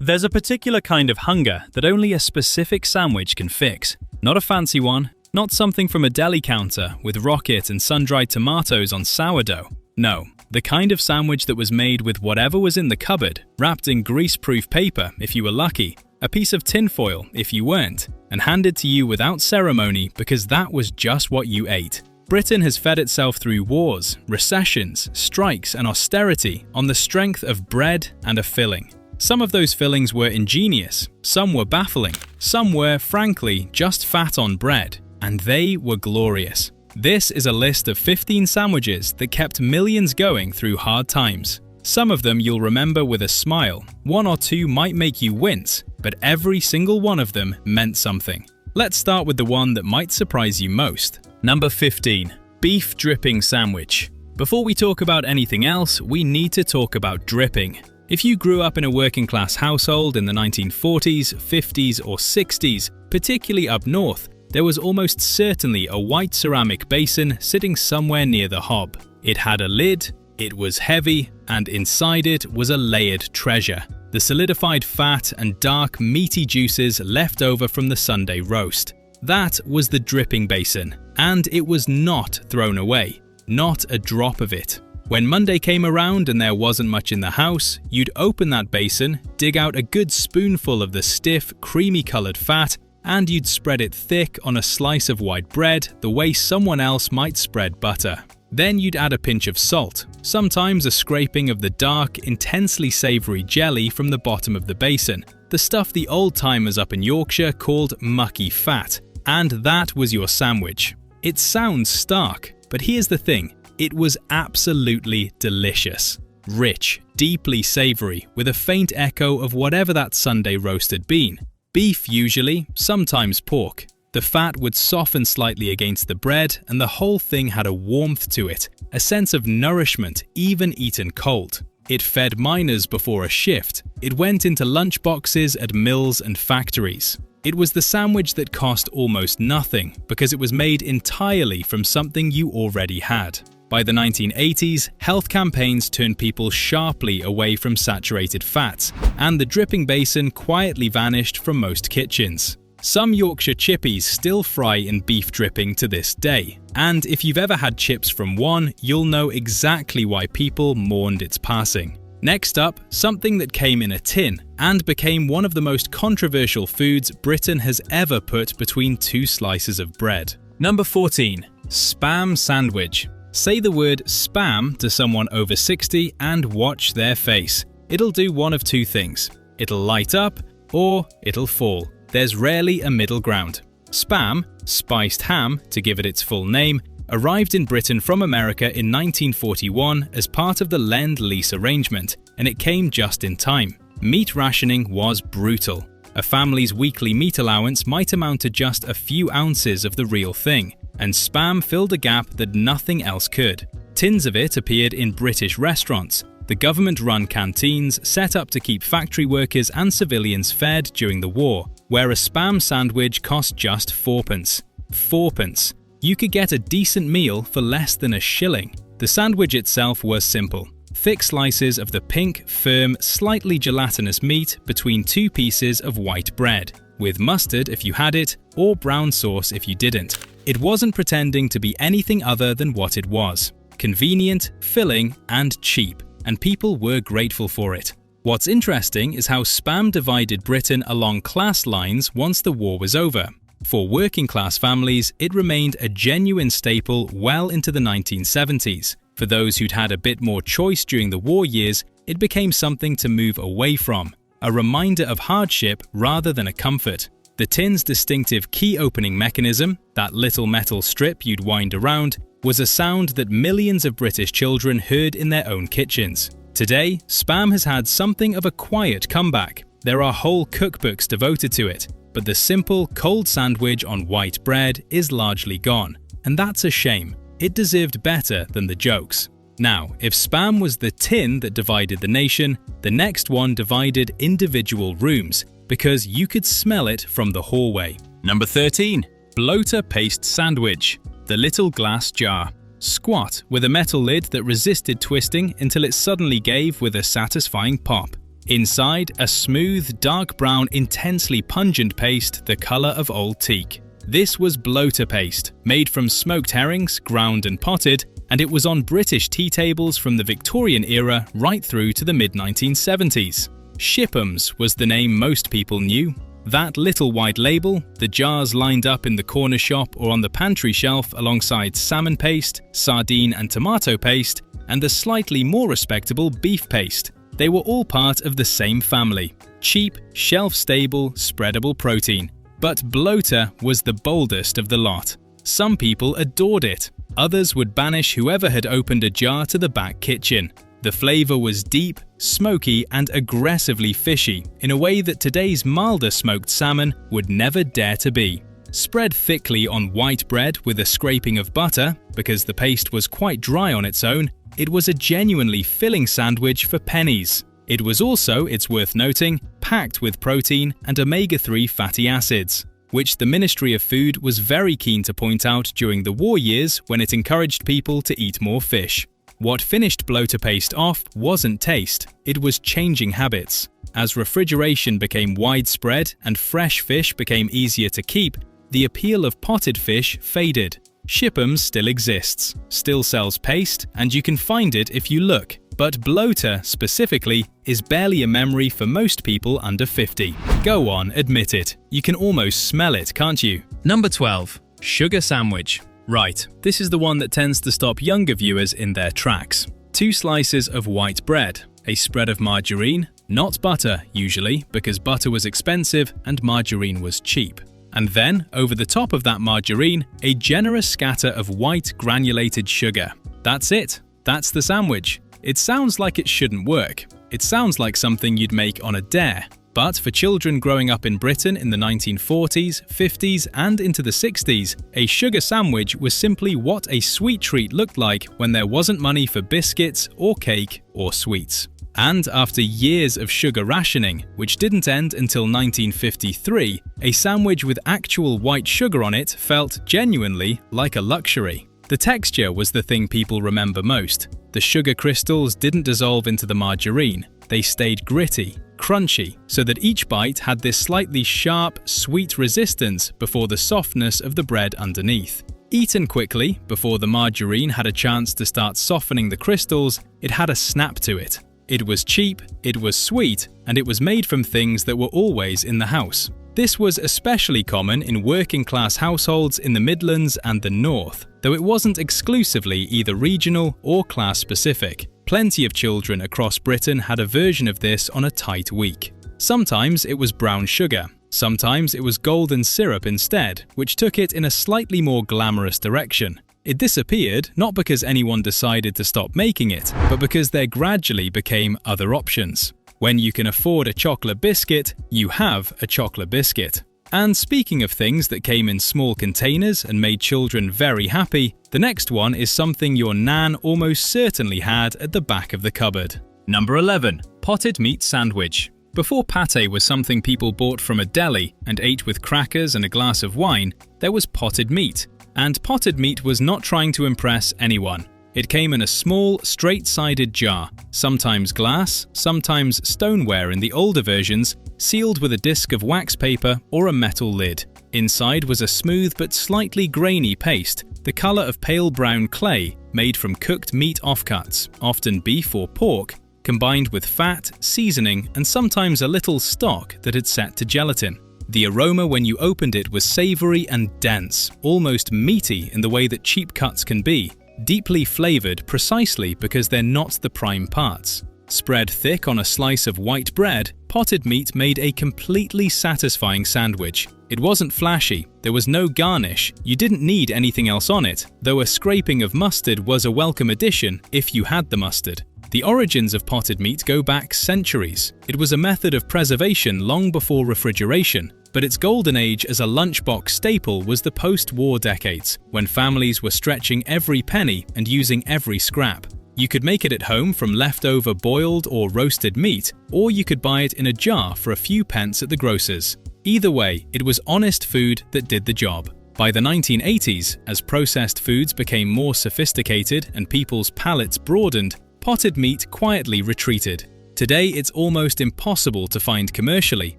There's a particular kind of hunger that only a specific sandwich can fix. Not a fancy one, not something from a deli counter with rocket and sun-dried tomatoes on sourdough. No, the kind of sandwich that was made with whatever was in the cupboard, wrapped in greaseproof paper if you were lucky, a piece of tinfoil if you weren't, and handed to you without ceremony because that was just what you ate. Britain has fed itself through wars, recessions, strikes, and austerity on the strength of bread and a filling. Some of those fillings were ingenious, some were baffling, some were, frankly, just fat on bread, and they were glorious. This is a list of 15 sandwiches that kept millions going through hard times. Some of them you'll remember with a smile, one or two might make you wince, but every single one of them meant something. Let's start with the one that might surprise you most. Number 15. Beef dripping sandwich. Before we talk about anything else, we need to talk about dripping. If you grew up in a working-class household in the 1940s, 50s, or 60s, particularly up north, there was almost certainly a white ceramic basin sitting somewhere near the hob. It had a lid, it was heavy, and inside it was a layered treasure: the solidified fat and dark, meaty juices left over from the Sunday roast. That was the dripping basin, and it was not thrown away. Not a drop of it. When Monday came around and there wasn't much in the house, you'd open that basin, dig out a good spoonful of the stiff, creamy-coloured fat, and you'd spread it thick on a slice of white bread the way someone else might spread butter. Then you'd add a pinch of salt, sometimes a scraping of the dark, intensely savoury jelly from the bottom of the basin, the stuff the old-timers up in Yorkshire called mucky fat, and that was your sandwich. It sounds stark, but here's the thing. It was absolutely delicious. Rich, deeply savoury, with a faint echo of whatever that Sunday roast had been. Beef usually, sometimes pork. The fat would soften slightly against the bread, and the whole thing had a warmth to it, a sense of nourishment even eaten cold. It fed miners before a shift. It went into lunchboxes at mills and factories. It was the sandwich that cost almost nothing because it was made entirely from something you already had. By the 1980s, health campaigns turned people sharply away from saturated fats, and the dripping basin quietly vanished from most kitchens. Some Yorkshire chippies still fry in beef dripping to this day, and if you've ever had chips from one, you'll know exactly why people mourned its passing. Next up, something that came in a tin and became one of the most controversial foods Britain has ever put between two slices of bread. Number 14. Spam sandwich. Say the word spam to someone over 60 and watch their face. It'll do one of two things. It'll light up or it'll fall. There's rarely a middle ground. Spam, spiced ham to give it its full name, arrived in Britain from America in 1941 as part of the Lend-Lease arrangement, and it came just in time. Meat rationing was brutal. A family's weekly meat allowance might amount to just a few ounces of the real thing, and spam filled a gap that nothing else could. Tins of it appeared in British restaurants, the government-run canteens set up to keep factory workers and civilians fed during the war, where a spam sandwich cost just 4p. 4p. You could get a decent meal for less than a shilling. The sandwich itself was simple. Thick slices of the pink, firm, slightly gelatinous meat between two pieces of white bread, with mustard if you had it, or brown sauce if you didn't. It wasn't pretending to be anything other than what it was: convenient, filling, and cheap, and people were grateful for it. What's interesting is how spam divided Britain along class lines once the war was over. For working-class families, it remained a genuine staple well into the 1970s. For those who'd had a bit more choice during the war years, it became something to move away from, a reminder of hardship rather than a comfort. The tin's distinctive key opening mechanism, that little metal strip you'd wind around, was a sound that millions of British children heard in their own kitchens. Today, spam has had something of a quiet comeback. There are whole cookbooks devoted to it, but the simple, cold sandwich on white bread is largely gone. And that's a shame. It deserved better than the jokes. Now, if spam was the tin that divided the nation, the next one divided individual rooms, because you could smell it from the hallway. Number 13. Bloater paste sandwich. The little glass jar. Squat, with a metal lid that resisted twisting until it suddenly gave with a satisfying pop. Inside, a smooth, dark brown, intensely pungent paste the color of old teak. This was bloater paste, made from smoked herrings, ground and potted, and it was on British tea tables from the Victorian era right through to the mid-1970s. Shipham's was the name most people knew. That little white label, the jars lined up in the corner shop or on the pantry shelf alongside salmon paste, sardine and tomato paste, and the slightly more respectable beef paste. They were all part of the same family. Cheap, shelf-stable, spreadable protein. But bloater was the boldest of the lot. Some people adored it. Others would banish whoever had opened a jar to the back kitchen. The flavor was deep, smoky, and aggressively fishy in a way that today's milder smoked salmon would never dare to be. Spread thickly on white bread with a scraping of butter, because the paste was quite dry on its own, it was a genuinely filling sandwich for pennies. It was also, it's worth noting, packed with protein and omega-3 fatty acids, which the Ministry of Food was very keen to point out during the war years when it encouraged people to eat more fish. What finished bloater paste off wasn't taste, it was changing habits. As refrigeration became widespread and fresh fish became easier to keep, the appeal of potted fish faded. Shipham's still exists, still sells paste, and you can find it if you look. But bloater, specifically, is barely a memory for most people under 50. Go on, admit it. You can almost smell it, can't you? Number 12. Sugar sandwich. Right, this is the one that tends to stop younger viewers in their tracks. 2 slices of white bread, a spread of margarine, not butter usually, because butter was expensive and margarine was cheap. And then, over the top of that margarine, a generous scatter of white granulated sugar. That's it. That's the sandwich. It sounds like it shouldn't work. It sounds like something you'd make on a dare. But for children growing up in Britain in the 1940s, 50s and into the 60s, a sugar sandwich was simply what a sweet treat looked like when there wasn't money for biscuits or cake or sweets. And after years of sugar rationing, which didn't end until 1953, a sandwich with actual white sugar on it felt genuinely like a luxury. The texture was the thing people remember most. The sugar crystals didn't dissolve into the margarine. They stayed gritty, crunchy, so that each bite had this slightly sharp, sweet resistance before the softness of the bread underneath. Eaten quickly, before the margarine had a chance to start softening the crystals, it had a snap to it. It was cheap, it was sweet, and it was made from things that were always in the house. This was especially common in working-class households in the Midlands and the North, though it wasn't exclusively either regional or class-specific. Plenty of children across Britain had a version of this on a tight week. Sometimes it was brown sugar, sometimes it was golden syrup instead, which took it in a slightly more glamorous direction. It disappeared not because anyone decided to stop making it, but because there gradually became other options. When you can afford a chocolate biscuit, you have a chocolate biscuit. And speaking of things that came in small containers and made children very happy, the next one is something your nan almost certainly had at the back of the cupboard. Number 11. Potted meat sandwich. Before pâté was something people bought from a deli and ate with crackers and a glass of wine, there was potted meat. And potted meat was not trying to impress anyone. It came in a small, straight-sided jar, sometimes glass, sometimes stoneware in the older versions, sealed with a disc of wax paper or a metal lid. Inside was a smooth but slightly grainy paste, the color of pale brown clay, made from cooked meat offcuts, often beef or pork, combined with fat, seasoning, and sometimes a little stock that had set to gelatin. The aroma when you opened it was savory and dense, almost meaty in the way that cheap cuts can be, deeply flavored precisely because they're not the prime parts. Spread thick on a slice of white bread, potted meat made a completely satisfying sandwich. It wasn't flashy, there was no garnish, you didn't need anything else on it, though a scraping of mustard was a welcome addition if you had the mustard. The origins of potted meat go back centuries. It was a method of preservation long before refrigeration, but its golden age as a lunchbox staple was the post-war decades, when families were stretching every penny and using every scrap. You could make it at home from leftover boiled or roasted meat, or you could buy it in a jar for a few pence at the grocer's. Either way, it was honest food that did the job. By the 1980s, as processed foods became more sophisticated and people's palates broadened, potted meat quietly retreated. Today it's almost impossible to find commercially,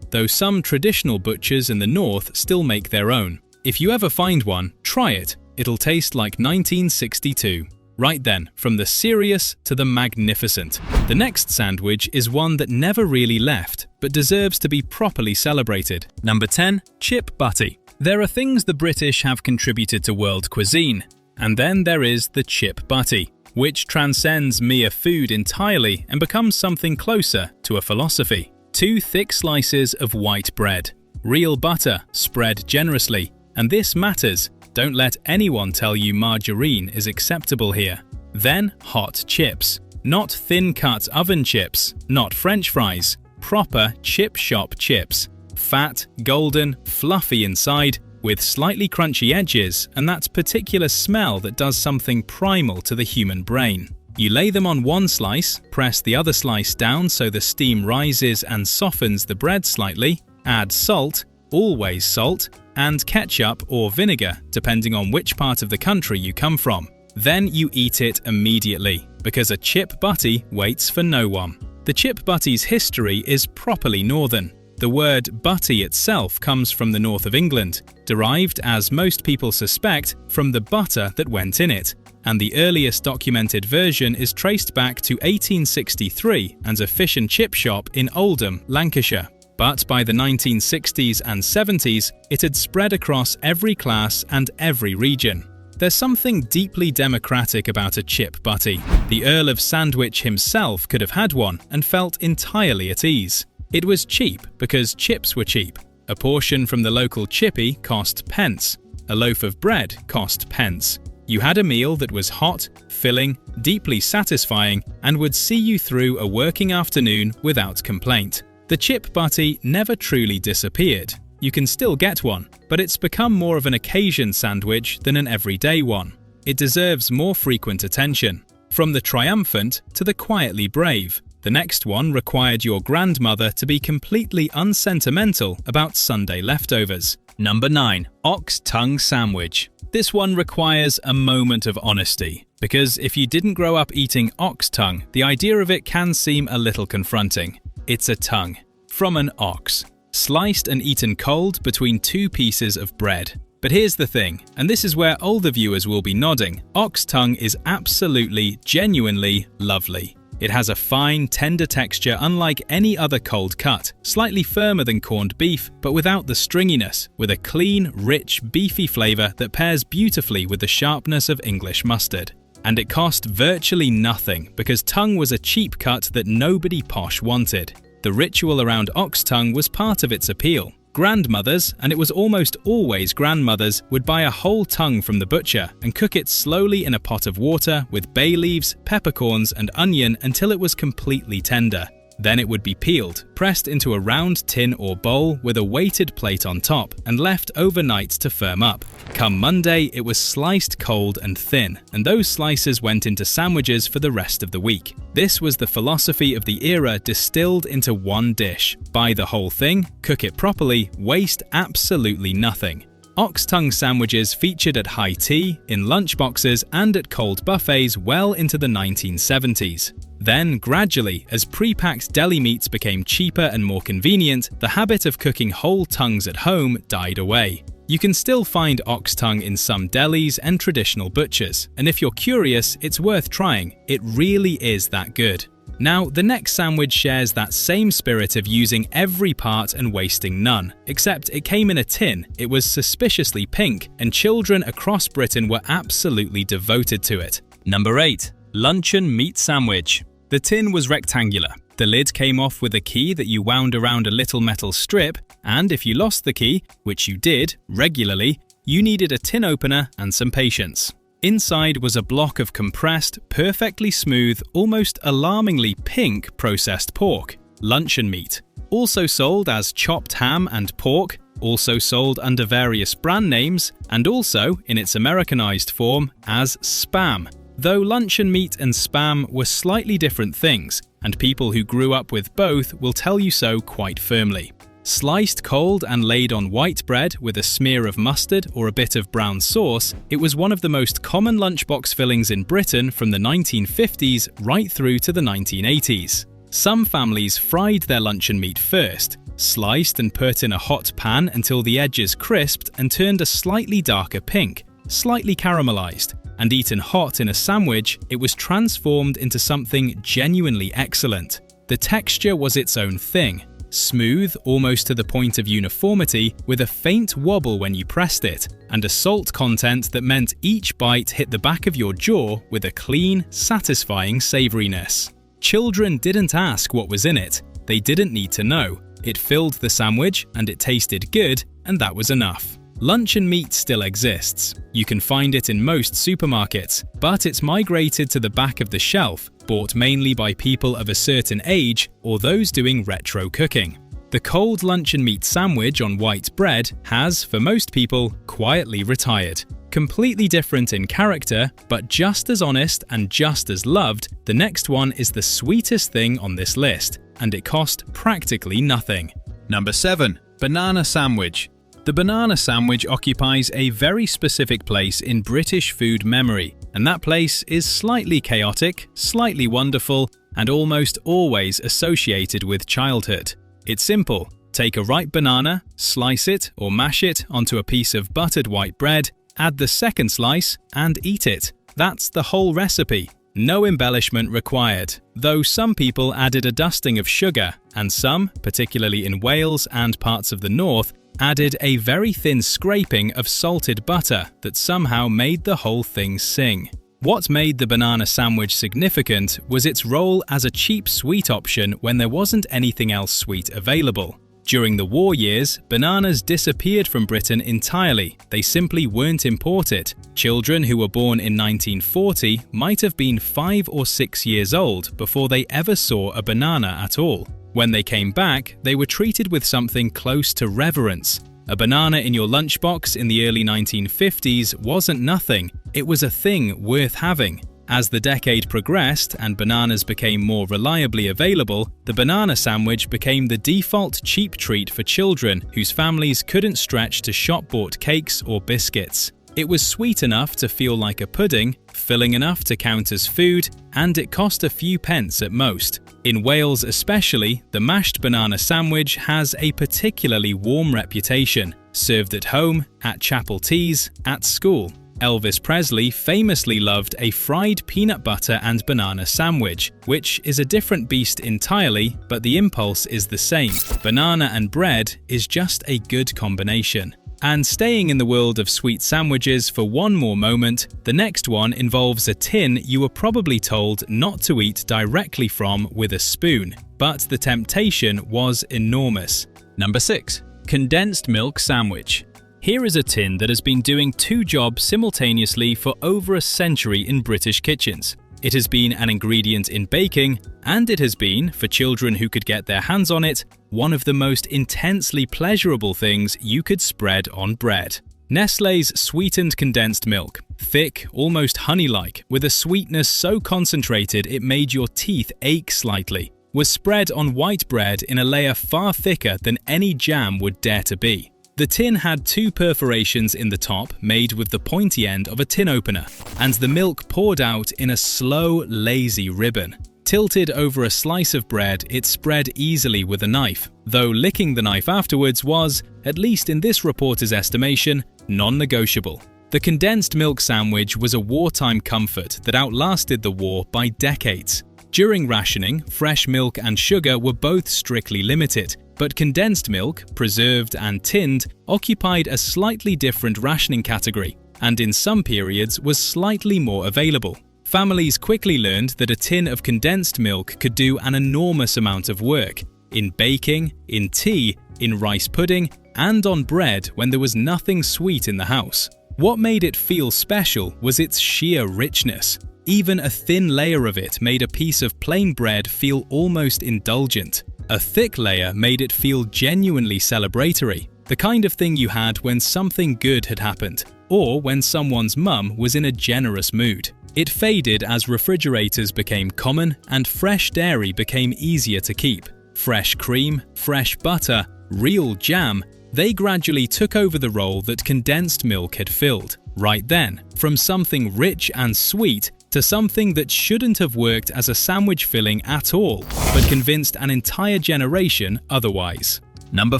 though some traditional butchers in the north still make their own. If you ever find one, try it. It'll taste like 1962. Right then, from the serious to the magnificent. The next sandwich is one that never really left, but deserves to be properly celebrated. Number 10. Chip Butty. There are things the British have contributed to world cuisine, and then there is the chip butty, which transcends mere food entirely and becomes something closer to a philosophy. 2 thick slices of white bread, real butter spread generously, and this matters. Don't let anyone tell you margarine is acceptable here. Then hot chips. Not thin-cut oven chips, not French fries, proper chip shop chips. Fat, golden, fluffy inside, with slightly crunchy edges and that particular smell that does something primal to the human brain. You lay them on one slice, press the other slice down so the steam rises and softens the bread slightly, add salt, always salt, and ketchup or vinegar, depending on which part of the country you come from. Then you eat it immediately, because a chip butty waits for no one. The chip butty's history is properly northern. The word butty itself comes from the north of England, derived, as most people suspect, from the butter that went in it, and the earliest documented version is traced back to 1863 and a fish and chip shop in Oldham, Lancashire. But by the 1960s and 70s, it had spread across every class and every region. There's something deeply democratic about a chip butty. The Earl of Sandwich himself could have had one and felt entirely at ease. It was cheap because chips were cheap. A portion from the local chippy cost pence. A loaf of bread cost pence. You had a meal that was hot, filling, deeply satisfying, and would see you through a working afternoon without complaint. The chip butty never truly disappeared. You can still get one, but it's become more of an occasion sandwich than an everyday one. It deserves more frequent attention. From the triumphant to the quietly brave, the next one required your grandmother to be completely unsentimental about Sunday leftovers. Number 9. Ox Tongue Sandwich. This one requires a moment of honesty, because if you didn't grow up eating ox tongue, the idea of it can seem a little confronting. It's a tongue from an ox, sliced and eaten cold between 2 pieces of bread. But here's the thing, and this is where older viewers will be nodding, ox tongue is absolutely, genuinely lovely. It has a fine, tender texture unlike any other cold cut, slightly firmer than corned beef, but without the stringiness, with a clean, rich, beefy flavour that pairs beautifully with the sharpness of English mustard. And it cost virtually nothing because tongue was a cheap cut that nobody posh wanted. The ritual around ox tongue was part of its appeal. Grandmothers, and it was almost always grandmothers, would buy a whole tongue from the butcher and cook it slowly in a pot of water with bay leaves, peppercorns and onion until it was completely tender. Then it would be peeled, pressed into a round tin or bowl with a weighted plate on top, and left overnight to firm up. Come Monday, it was sliced cold and thin, and those slices went into sandwiches for the rest of the week. This was the philosophy of the era distilled into one dish. Buy the whole thing, cook it properly, waste absolutely nothing. Ox tongue sandwiches featured at high tea, in lunchboxes and at cold buffets well into the 1970s. Then, gradually, as pre-packed deli meats became cheaper and more convenient, the habit of cooking whole tongues at home died away. You can still find ox tongue in some delis and traditional butchers, and if you're curious, it's worth trying. It really is that good. Now, the next sandwich shares that same spirit of using every part and wasting none, except it came in a tin, it was suspiciously pink, and children across Britain were absolutely devoted to it. Number 8. Luncheon Meat Sandwich. The tin was rectangular. The lid came off with a key that you wound around a little metal strip, and if you lost the key, which you did regularly, you needed a tin opener and some patience. Inside was a block of compressed, perfectly smooth, almost alarmingly pink processed pork, luncheon meat. Also sold as chopped ham and pork, also sold under various brand names, and also, in its Americanized form, as Spam. Though luncheon meat and Spam were slightly different things, and people who grew up with both will tell you so quite firmly. Sliced cold and laid on white bread with a smear of mustard or a bit of brown sauce, it was one of the most common lunchbox fillings in Britain from the 1950s right through to the 1980s. Some families fried their luncheon meat first, sliced and put in a hot pan until the edges crisped and turned a slightly darker pink, slightly caramelized, and eaten hot in a sandwich. It was transformed into something genuinely excellent. The texture was its own thing, smooth almost to the point of uniformity, with a faint wobble when you pressed it, and a salt content that meant each bite hit the back of your jaw with a clean, satisfying savouriness. Children didn't ask what was in it. They didn't need to know. It filled the sandwich and it tasted good, and that was enough. Luncheon meat still exists. You can find it in most supermarkets, but it's migrated to the back of the shelf, bought mainly by people of a certain age or those doing retro cooking. The cold luncheon meat sandwich on white bread has, for most people, quietly retired. Completely different in character, but just as honest and just as loved, the next one is the sweetest thing on this list, and it cost practically nothing. Number 7. Banana Sandwich. The banana sandwich occupies a very specific place in British food memory, and that place is slightly chaotic, slightly wonderful, and almost always associated with childhood. It's simple. Take a ripe banana, slice it or mash it onto a piece of buttered white bread, add the second slice, and eat it. That's the whole recipe. No embellishment required, though some people added a dusting of sugar, and some, particularly in Wales and parts of the north, added a very thin scraping of salted butter that somehow made the whole thing sing. What made the banana sandwich significant was its role as a cheap sweet option when there wasn't anything else sweet available. During the war years, bananas disappeared from Britain entirely. They simply weren't imported. Children who were born in 1940 might have been 5 or 6 years old before they ever saw a banana at all. When they came back, they were treated with something close to reverence. A banana in your lunchbox in the early 1950s wasn't nothing. It was a thing worth having. As the decade progressed and bananas became more reliably available, the banana sandwich became the default cheap treat for children whose families couldn't stretch to shop-bought cakes or biscuits. It was sweet enough to feel like a pudding, filling enough to count as food, and it cost a few pence at most. In Wales especially, the mashed banana sandwich has a particularly warm reputation, served at home, at chapel teas, at school. Elvis Presley famously loved a fried peanut butter and banana sandwich, which is a different beast entirely, but the impulse is the same. Banana and bread is just a good combination. And staying in the world of sweet sandwiches for one more moment, the next one involves a tin you were probably told not to eat directly from with a spoon, but the temptation was enormous. Number 6. Condensed Milk Sandwich. Here is a tin that has been doing two jobs simultaneously for over a century in British kitchens. It has been an ingredient in baking, and it has been, for children who could get their hands on it, one of the most intensely pleasurable things you could spread on bread. Nestlé's sweetened condensed milk, thick, almost honey-like, with a sweetness so concentrated it made your teeth ache slightly, was spread on white bread in a layer far thicker than any jam would dare to be. The tin had two perforations in the top made with the pointy end of a tin opener, and the milk poured out in a slow, lazy ribbon. Tilted over a slice of bread, it spread easily with a knife, though licking the knife afterwards was, at least in this reporter's estimation, non-negotiable. The condensed milk sandwich was a wartime comfort that outlasted the war by decades. During rationing, fresh milk and sugar were both strictly limited, but condensed milk, preserved and tinned, occupied a slightly different rationing category, and in some periods was slightly more available. Families quickly learned that a tin of condensed milk could do an enormous amount of work, in baking, in tea, in rice pudding, and on bread when there was nothing sweet in the house. What made it feel special was its sheer richness. Even a thin layer of it made a piece of plain bread feel almost indulgent. A thick layer made it feel genuinely celebratory, the kind of thing you had when something good had happened, or when someone's mum was in a generous mood. It faded as refrigerators became common and fresh dairy became easier to keep. Fresh cream, fresh butter, real jam, they gradually took over the role that condensed milk had filled. Right then, from something rich and sweet to something that shouldn't have worked as a sandwich filling at all, but convinced an entire generation otherwise. Number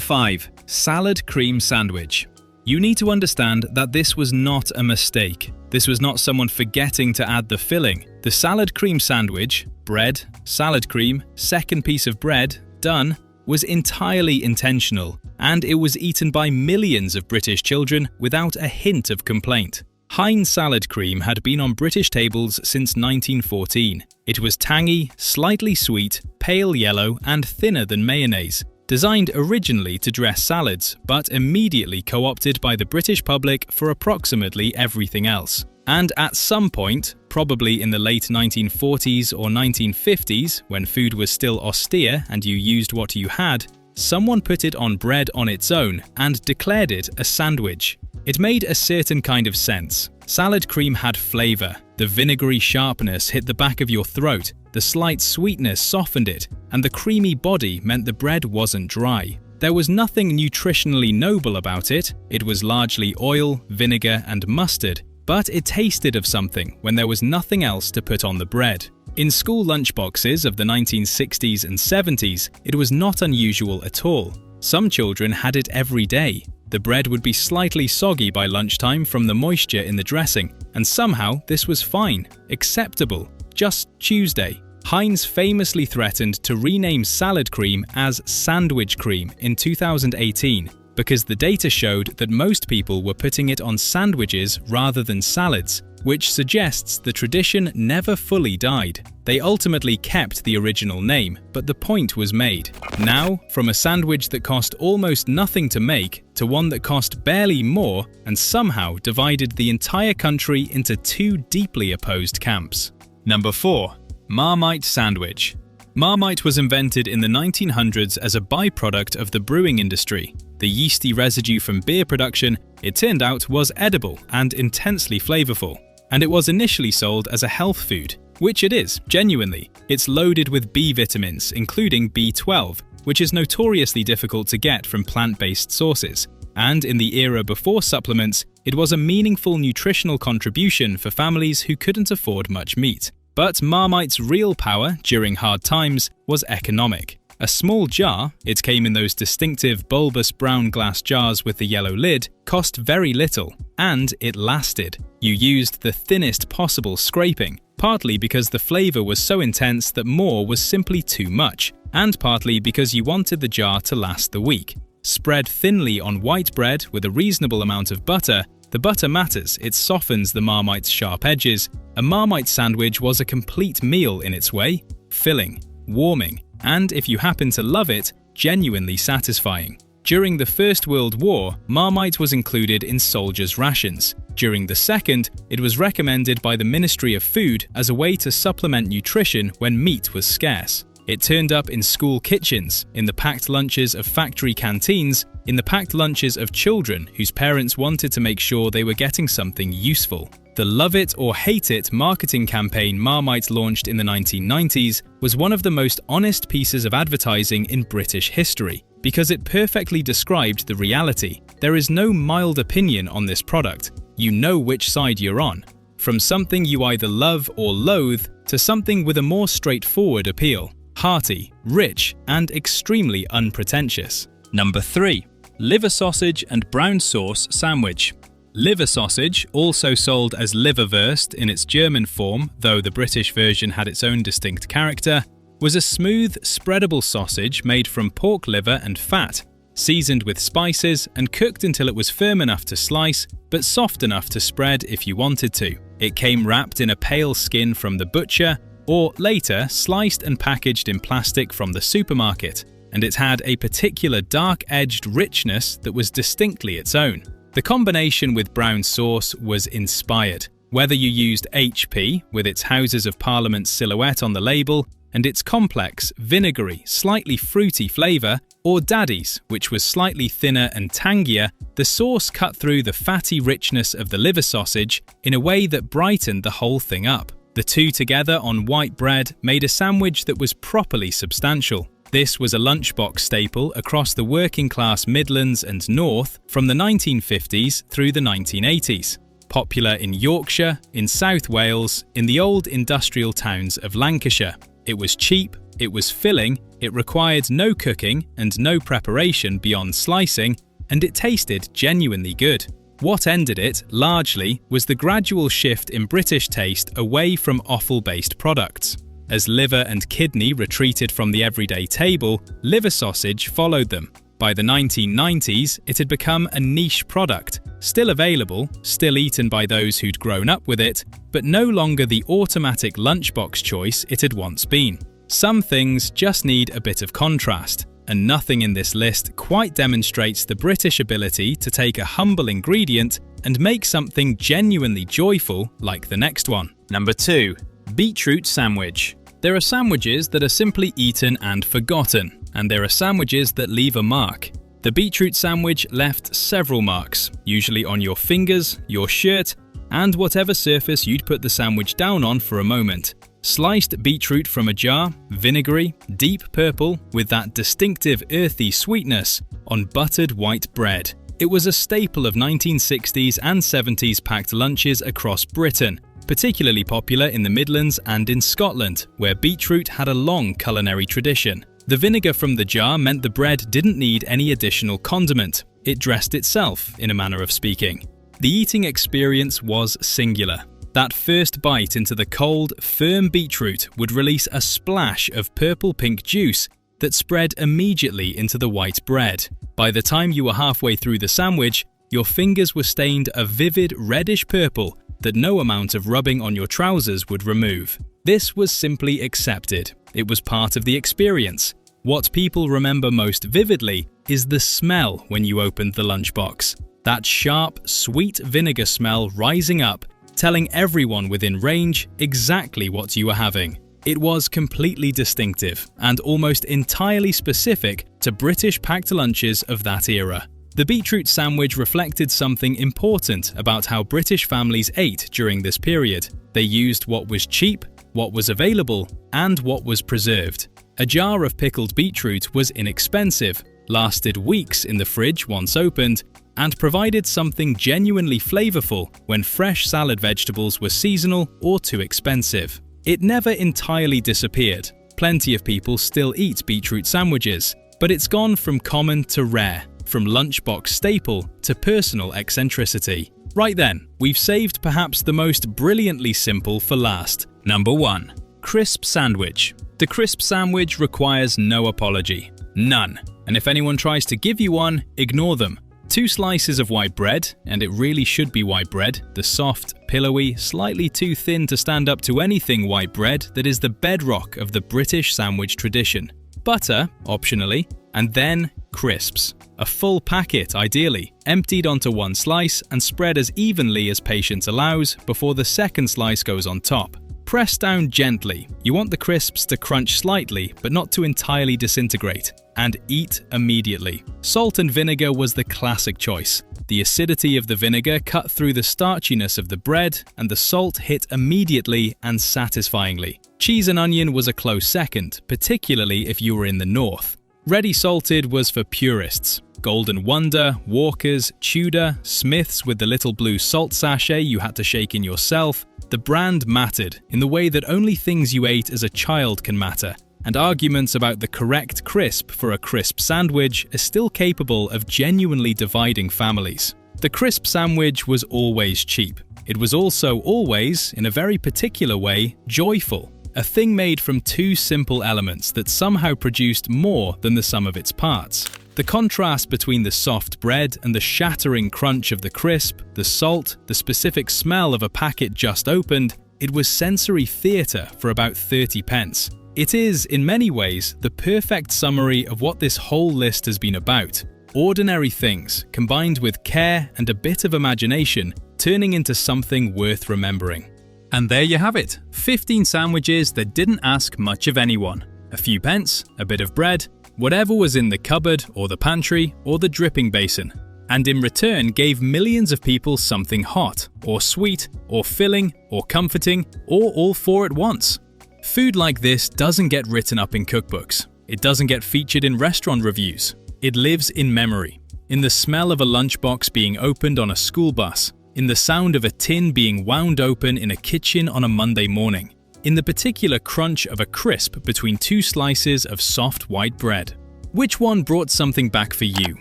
5. Salad cream sandwich. You need to understand that this was not a mistake. This was not someone forgetting to add the filling. The salad cream sandwich, bread, salad cream, second piece of bread, done, was entirely intentional, and it was eaten by millions of British children without a hint of complaint. Heinz salad cream had been on British tables since 1914. It was tangy, slightly sweet, pale yellow, and thinner than mayonnaise. Designed originally to dress salads, but immediately co-opted by the British public for approximately everything else. And at some point, probably in the late 1940s or 1950s, when food was still austere and you used what you had, someone put it on bread on its own and declared it a sandwich. It made a certain kind of sense. Salad cream had flavour. The vinegary sharpness hit the back of your throat, the slight sweetness softened it, and the creamy body meant the bread wasn't dry. There was nothing nutritionally noble about it. It was largely oil, vinegar, and mustard, but it tasted of something when there was nothing else to put on the bread. In school lunchboxes of the 1960s and 70s, it was not unusual at all. Some children had it every day. The bread would be slightly soggy by lunchtime from the moisture in the dressing, and somehow this was fine, acceptable, just Tuesday. Heinz famously threatened to rename salad cream as sandwich cream in 2018 because the data showed that most people were putting it on sandwiches rather than salads, which suggests the tradition never fully died. They ultimately kept the original name, but the point was made. Now, from a sandwich that cost almost nothing to make to one that cost barely more and somehow divided the entire country into two deeply opposed camps. Number 4. Marmite Sandwich. Marmite was invented in the 1900s as a byproduct of the brewing industry. The yeasty residue from beer production, it turned out, was edible and intensely flavorful. And it was initially sold as a health food, which it is, genuinely. It's loaded with B vitamins, including B12, which is notoriously difficult to get from plant-based sources. And in the era before supplements, it was a meaningful nutritional contribution for families who couldn't afford much meat. But Marmite's real power during hard times was economic. A small jar, it came in those distinctive bulbous brown glass jars with the yellow lid, cost very little, and it lasted. You used the thinnest possible scraping, partly because the flavour was so intense that more was simply too much, and partly because you wanted the jar to last the week. Spread thinly on white bread with a reasonable amount of butter, the butter matters, it softens the Marmite's sharp edges. A Marmite sandwich was a complete meal in its way, filling, warming, and if you happen to love it, genuinely satisfying. During the First World War, Marmite was included in soldiers' rations. During the Second, it was recommended by the Ministry of Food as a way to supplement nutrition when meat was scarce. It turned up in school kitchens, in the packed lunches of factory canteens, in the packed lunches of children whose parents wanted to make sure they were getting something useful. The Love It or Hate It marketing campaign Marmite launched in the 1990s was one of the most honest pieces of advertising in British history, because it perfectly described the reality. There is no mild opinion on this product. You know which side you're on. From something you either love or loathe to something with a more straightforward appeal. Hearty, rich, and extremely unpretentious. Number 3. Liver sausage and brown sauce sandwich. Liver sausage, also sold as liverwurst in its German form, though the British version had its own distinct character, was a smooth, spreadable sausage made from pork liver and fat, seasoned with spices and cooked until it was firm enough to slice, but soft enough to spread if you wanted to. It came wrapped in a pale skin from the butcher, or later sliced and packaged in plastic from the supermarket, and it had a particular dark-edged richness that was distinctly its own. The combination with brown sauce was inspired. Whether you used HP, with its Houses of Parliament silhouette on the label, and its complex, vinegary, slightly fruity flavour, or Daddy's, which was slightly thinner and tangier, the sauce cut through the fatty richness of the liver sausage in a way that brightened the whole thing up. The two together on white bread made a sandwich that was properly substantial. This was a lunchbox staple across the working-class Midlands and North from the 1950s through the 1980s. popular in Yorkshire, in South Wales, in the old industrial towns of Lancashire. It was cheap, it was filling, it required no cooking and no preparation beyond slicing, and it tasted genuinely good. What ended it, largely, was the gradual shift in British taste away from offal-based products. As liver and kidney retreated from the everyday table, liver sausage followed them. By the 1990s, it had become a niche product, still available, still eaten by those who'd grown up with it, but no longer the automatic lunchbox choice it had once been. Some things just need a bit of contrast, and nothing in this list quite demonstrates the British ability to take a humble ingredient and make something genuinely joyful like the next one. Number 2. Beetroot Sandwich. There are sandwiches that are simply eaten and forgotten, and there are sandwiches that leave a mark. The beetroot sandwich left several marks, usually on your fingers, your shirt, and whatever surface you'd put the sandwich down on for a moment. Sliced beetroot from a jar, vinegary, deep purple, with that distinctive earthy sweetness, on buttered white bread. It was a staple of 1960s and 70s packed lunches across Britain, particularly popular in the Midlands and in Scotland, where beetroot had a long culinary tradition. The vinegar from the jar meant the bread didn't need any additional condiment. It dressed itself, in a manner of speaking. The eating experience was singular. That first bite into the cold, firm beetroot would release a splash of purple-pink juice that spread immediately into the white bread. By the time you were halfway through the sandwich, your fingers were stained a vivid reddish purple that no amount of rubbing on your trousers would remove. This was simply accepted. It was part of the experience. What people remember most vividly is the smell when you opened the lunchbox. That sharp, sweet vinegar smell rising up, telling everyone within range exactly what you were having. It was completely distinctive and almost entirely specific to British packed lunches of that era. The beetroot sandwich reflected something important about how British families ate during this period. They used what was cheap, what was available, and what was preserved. A jar of pickled beetroot was inexpensive, lasted weeks in the fridge once opened, and provided something genuinely flavorful when fresh salad vegetables were seasonal or too expensive. It never entirely disappeared. Plenty of people still eat beetroot sandwiches, but it's gone from common to rare, from lunchbox staple to personal eccentricity. Right then, we've saved perhaps the most brilliantly simple for last. Number 1. Crisp Sandwich. The crisp sandwich requires no apology. None. And if anyone tries to give you one, ignore them. 2 slices of white bread, and it really should be white bread, the soft, pillowy, slightly too thin to stand up to anything white bread that is the bedrock of the British sandwich tradition. Butter, optionally, and then crisps. A full packet, ideally, emptied onto one slice and spread as evenly as patience allows before the second slice goes on top. Press down gently. You want the crisps to crunch slightly, but not to entirely disintegrate. And eat immediately. Salt and vinegar was the classic choice. The acidity of the vinegar cut through the starchiness of the bread, and the salt hit immediately and satisfyingly. Cheese and onion was a close second, particularly if you were in the north. Ready salted was for purists. Golden Wonder, Walker's, Tudor, Smith's with the little blue salt sachet you had to shake in yourself. The brand mattered in the way that only things you ate as a child can matter, and arguments about the correct crisp for a crisp sandwich are still capable of genuinely dividing families. The crisp sandwich was always cheap. It was also always, in a very particular way, joyful. A thing made from 2 simple elements that somehow produced more than the sum of its parts. The contrast between the soft bread and the shattering crunch of the crisp, the salt, the specific smell of a packet just opened, it was sensory theatre for about 30 pence. It is, in many ways, the perfect summary of what this whole list has been about. Ordinary things, combined with care and a bit of imagination, turning into something worth remembering. And there you have it, 15 sandwiches that didn't ask much of anyone. A few pence, a bit of bread, whatever was in the cupboard or the pantry or the dripping basin, and in return gave millions of people something hot, or sweet, or filling, or comforting, or all 4 at once. Food like this doesn't get written up in cookbooks. It doesn't get featured in restaurant reviews. It lives in memory, in the smell of a lunchbox being opened on a school bus, in the sound of a tin being wound open in a kitchen on a Monday morning, in the particular crunch of a crisp between two slices of soft white bread. Which one brought something back for you?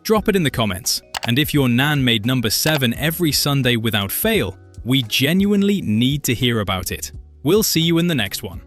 Drop it in the comments. And if your nan made number 7 every Sunday without fail, we genuinely need to hear about it. We'll see you in the next one.